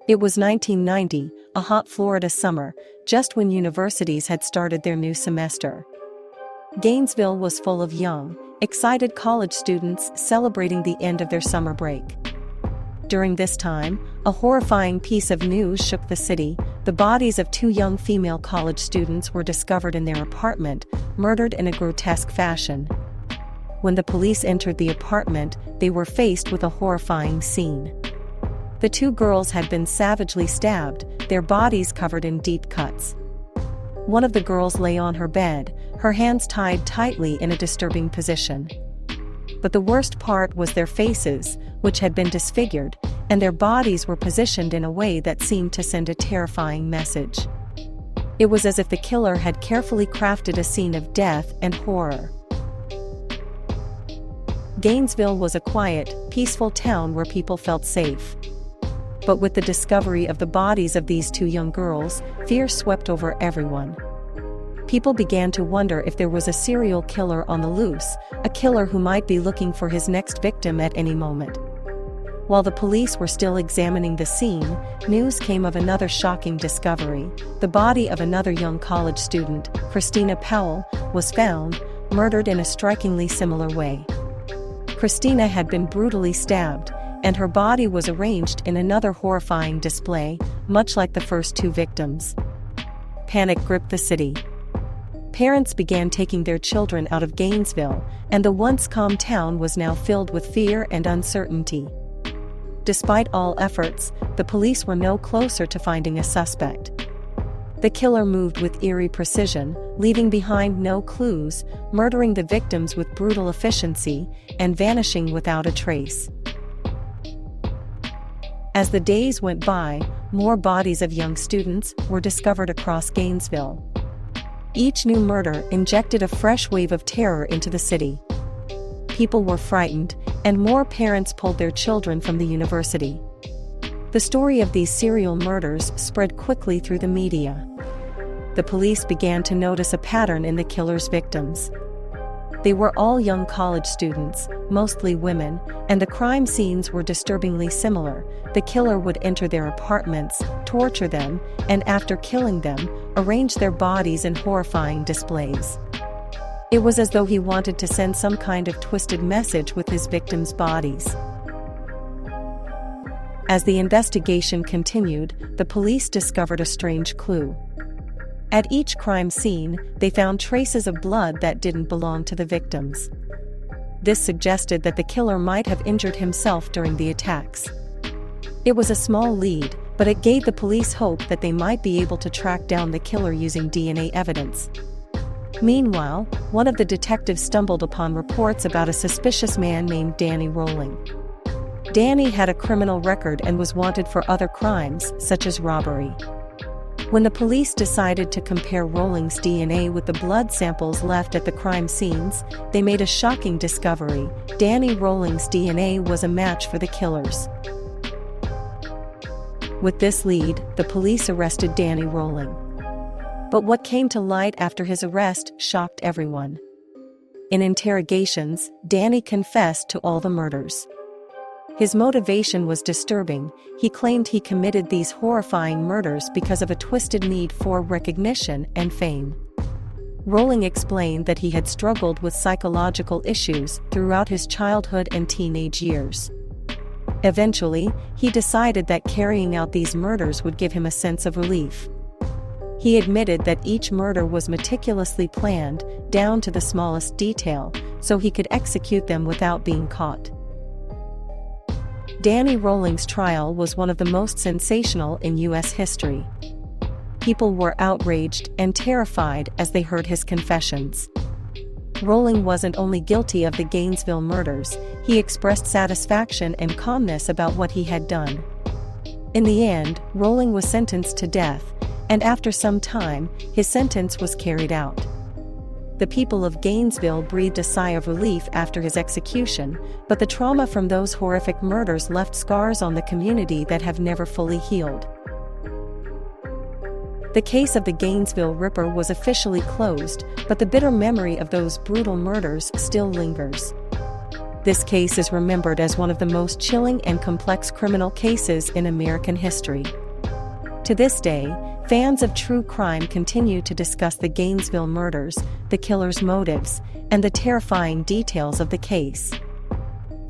It was 1990, a hot Florida summer, just when universities had started their new semester. Gainesville was full of young, excited college students celebrating the end of their summer break. During this time, a horrifying piece of news shook the city. The bodies of two young female college students were discovered in their apartment, murdered in a grotesque fashion. When the police entered the apartment, they were faced with a horrifying scene. The two girls had been savagely stabbed, their bodies covered in deep cuts. One of the girls lay on her bed, her hands tied tightly in a disturbing position. But the worst part was their faces, which had been disfigured, and their bodies were positioned in a way that seemed to send a terrifying message. It was as if the killer had carefully crafted a scene of death and horror. Gainesville was a quiet, peaceful town where people felt safe. But with the discovery of the bodies of these two young girls, fear swept over everyone. People began to wonder if there was a serial killer on the loose, a killer who might be looking for his next victim at any moment. While the police were still examining the scene, news came of another shocking discovery. The body of another young college student, Christina Powell, was found, murdered in a strikingly similar way. Christina had been brutally stabbed, and her body was arranged in another horrifying display, much like the first two victims. Panic gripped the city. Parents began taking their children out of Gainesville, and the once calm town was now filled with fear and uncertainty. Despite all efforts, the police were no closer to finding a suspect. The killer moved with eerie precision, leaving behind no clues, murdering the victims with brutal efficiency, and vanishing without a trace. As the days went by, more bodies of young students were discovered across Gainesville. Each new murder injected a fresh wave of terror into the city. People were frightened, and more parents pulled their children from the university. The story of these serial murders spread quickly through the media. The police began to notice a pattern in the killer's victims. They were all young college students, mostly women, and the crime scenes were disturbingly similar. The killer would enter their apartments, torture them, and after killing them, arrange their bodies in horrifying displays. It was as though he wanted to send some kind of twisted message with his victims' bodies. As the investigation continued, the police discovered a strange clue. At each crime scene, they found traces of blood that didn't belong to the victims. This suggested that the killer might have injured himself during the attacks. It was a small lead, but it gave the police hope that they might be able to track down the killer using DNA evidence. Meanwhile, one of the detectives stumbled upon reports about a suspicious man named Danny Rolling. Danny had a criminal record and was wanted for other crimes, such as robbery. When the police decided to compare Rolling's DNA with the blood samples left at the crime scenes, they made a shocking discovery. Danny Rolling's DNA was a match for the killer's. With this lead, the police arrested Danny Rolling. But what came to light after his arrest shocked everyone. In interrogations, Danny confessed to all the murders. His motivation was disturbing. He claimed he committed these horrifying murders because of a twisted need for recognition and fame. Rolling explained that he had struggled with psychological issues throughout his childhood and teenage years. Eventually, he decided that carrying out these murders would give him a sense of relief. He admitted that each murder was meticulously planned, down to the smallest detail, so he could execute them without being caught. Danny Rolling's trial was one of the most sensational in U.S. history. People were outraged and terrified as they heard his confessions. Rolling wasn't only guilty of the Gainesville murders, he expressed satisfaction and calmness about what he had done. In the end, Rolling was sentenced to death, and after some time, his sentence was carried out. The people of Gainesville breathed a sigh of relief after his execution, but the trauma from those horrific murders left scars on the community that have never fully healed. The case of the Gainesville Ripper was officially closed, but the bitter memory of those brutal murders still lingers. This case is remembered as one of the most chilling and complex criminal cases in American history. To this day, fans of true crime continue to discuss the Gainesville murders, the killer's motives, and the terrifying details of the case.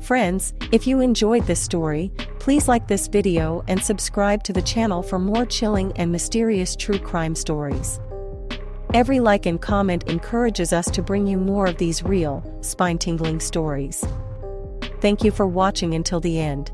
Friends, if you enjoyed this story, please like this video and subscribe to the channel for more chilling and mysterious true crime stories. Every like and comment encourages us to bring you more of these real, spine-tingling stories. Thank you for watching until the end.